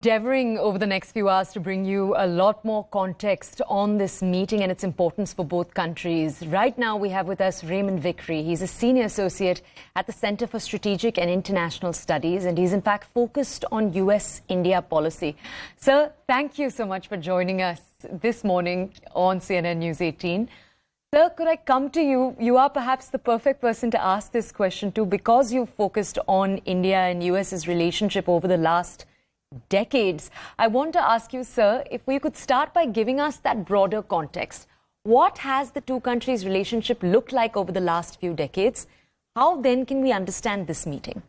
endeavoring over the next few hours to bring you a lot more context on this meeting and its importance for both countries. Right now, we have with us Raymond Vickery. He's a senior associate at the Center for Strategic and International Studies, and he's in fact focused on U.S. India policy. Sir, thank you so much for joining us this morning on CNN News 18. Sir, could I come to you? You are perhaps the perfect person to ask this question to, because you've focused on India and U.S.'s relationship over the last decades. I want to ask you, sir, if we could start by giving us that broader context. What has the two countries' relationship looked like over the last few decades? How then can we understand this meeting?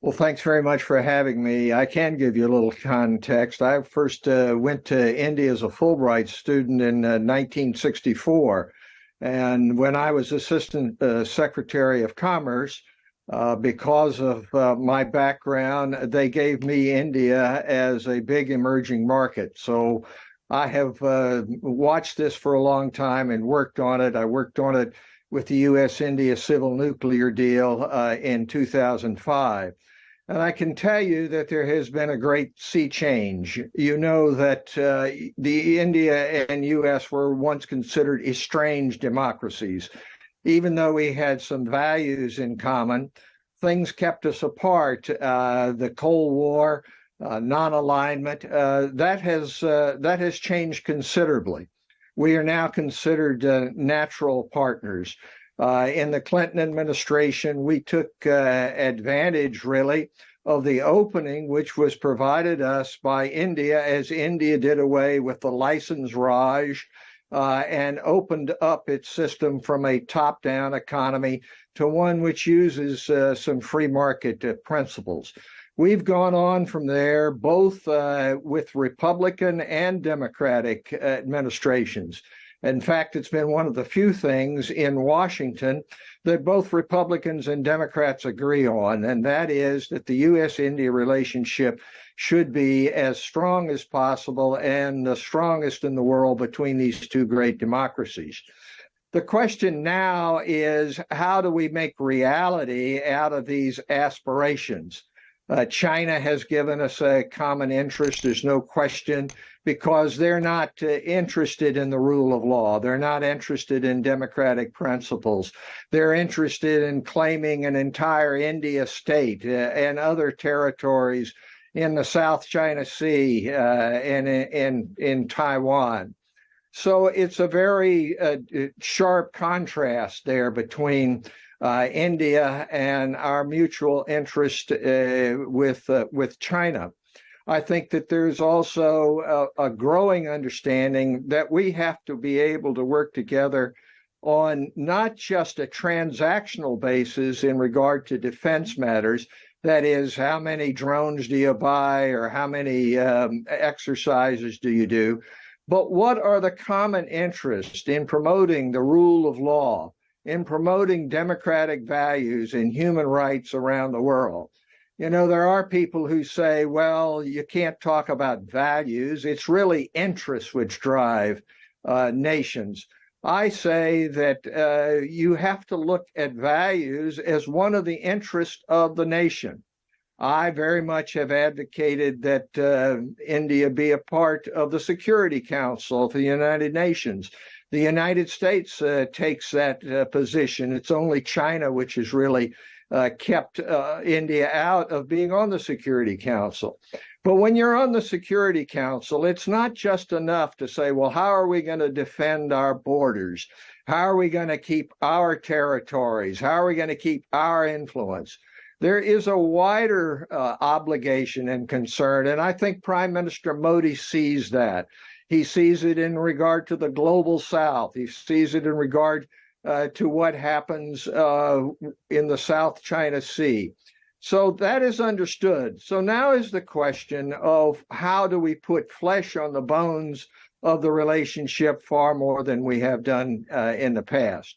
Well, thanks very much for having me. I can give you a little context. I first went to India as a Fulbright student in 1964. And when I was Assistant Secretary of Commerce, because of my background, they gave me India as a big emerging market. So I have watched this for a long time and worked on it. I worked on it with the U.S. India civil nuclear deal in 2005. And I can tell you that there has been a great sea change. You know that the India and U.S. were once considered estranged democracies. Even though we had some values in common, things kept us apart. The Cold War, non-alignment, that has changed considerably. We are now considered natural partners. In the Clinton administration, we took advantage, really, of the opening which was provided us by India, as India did away with the license Raj and opened up its system from a top-down economy to one which uses some free market principles. We've gone on from there, both with Republican and Democratic administrations. In fact, it's been one of the few things in Washington that both Republicans and Democrats agree on, and that is that the U.S.-India relationship should be as strong as possible and the strongest in the world between these two great democracies. The question now is, how do we make reality out of these aspirations? China has given us a common interest, there's no question, because they're not interested in the rule of law. They're not interested in democratic principles. They're interested in claiming an entire India state and other territories in the South China Sea and in Taiwan. So it's a very sharp contrast there between India and our mutual interest with China. I think that there's also a growing understanding that we have to be able to work together on not just a transactional basis in regard to defense matters. That is, how many drones do you buy or how many exercises do you do? But what are the common interests in promoting the rule of law, in promoting democratic values and human rights around the world? You know, there are people who say, well, you can't talk about values. It's really interests which drive nations. I say that you have to look at values as one of the interests of the nation. I very much have advocated that India be a part of the Security Council of the United Nations. The United States takes that position. It's only China which has really kept India out of being on the Security Council. But when you're on the Security Council, it's not just enough to say, well, how are we going to defend our borders? How are we going to keep our territories? How are we going to keep our influence? There is a wider obligation and concern, and I think Prime Minister Modi sees that. He sees it in regard to the global South. He sees it in regard to what happens in the South China Sea. So that is understood. So now is the question of how do we put flesh on the bones of the relationship far more than we have done in the past.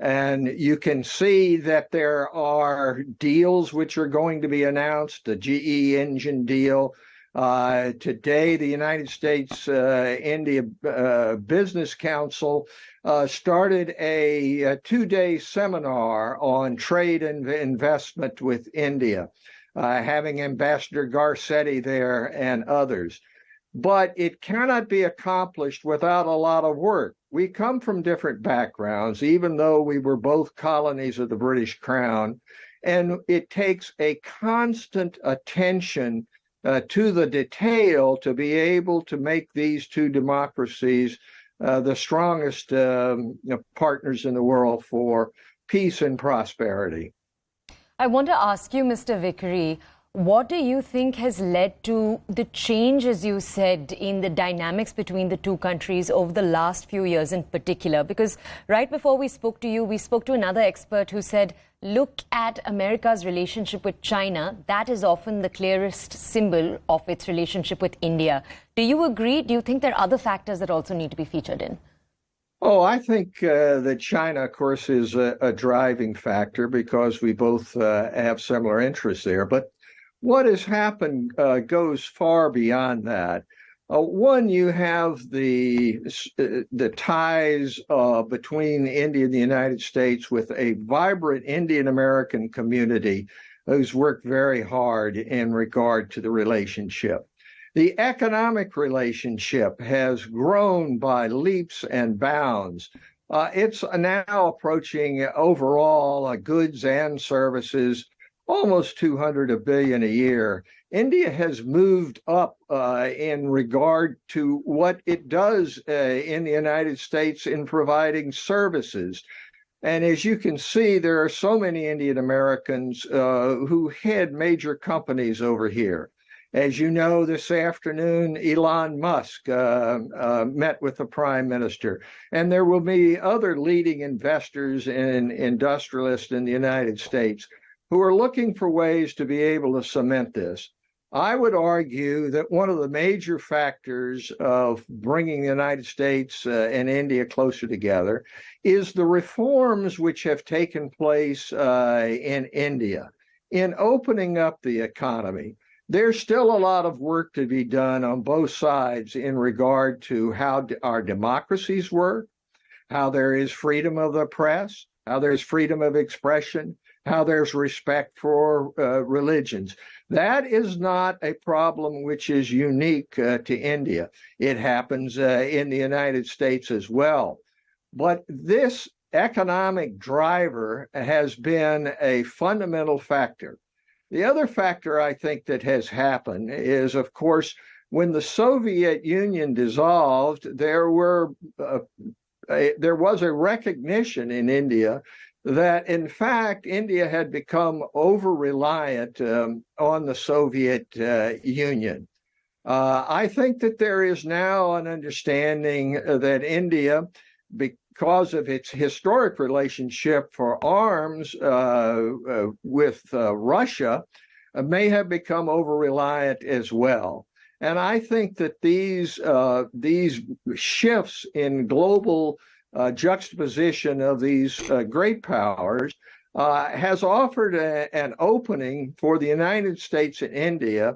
And you can see that there are deals which are going to be announced, the GE engine deal. Today, the United States India Business Council started a two-day seminar on trade and investment with India. having Ambassador Garcetti there and others. But it cannot be accomplished without a lot of work. We come from different backgrounds, even though we were both colonies of the British Crown, and it takes a constant attention to the detail to be able to make these two democracies the strongest partners in the world for peace and prosperity. I want to ask you, Mr. Vickery, what do you think has led to the change, as you said, in the dynamics between the two countries over the last few years in particular? Because right before we spoke to you, we spoke to another expert who said, look at America's relationship with China. That is often the clearest symbol of its relationship with India. Do you agree? Do you think there are other factors that also need to be featured in? Oh, I think that China, of course, is a driving factor because we both have similar interests there. But what has happened goes far beyond that. One, you have the ties between India and the United States with a vibrant Indian American community who's worked very hard in regard to the relationship. The economic relationship has grown by leaps and bounds. It's now approaching overall goods and services almost $200 billion a year. India has moved up in regard to what it does in the United States in providing services. And as you can see, there are so many Indian Americans who head major companies over here. As you know, this afternoon, Elon Musk met with the Prime Minister, and there will be other leading investors and industrialists in the United States who are looking for ways to be able to cement this. I would argue that one of the major factors of bringing the United States and India closer together is the reforms which have taken place in India in opening up the economy. There's still a lot of work to be done on both sides in regard to how our democracies work, how there is freedom of the press, how there's freedom of expression, how there's respect for religions. That is not a problem which is unique to India. It happens in the United States as well. But this economic driver has been a fundamental factor. The other factor I think that has happened is, of course, when the Soviet Union dissolved, there was a recognition in India that, in fact, India had become over-reliant on the Soviet Union. I think that there is now an understanding that India, because of its historic relationship for arms with Russia, may have become over-reliant as well. And I think that these shifts in global juxtaposition of these great powers has offered an opening for the United States and India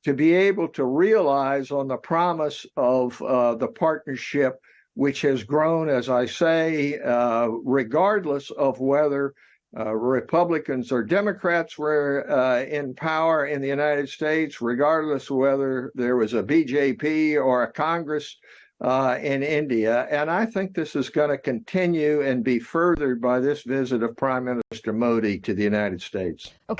to be able to realize on the promise of the partnership, which has grown, as I say, regardless of whether Republicans or Democrats were in power in the United States, regardless of whether there was a BJP or a Congress in India. And I think this is going to continue and be furthered by this visit of Prime Minister Modi to the United States. Okay.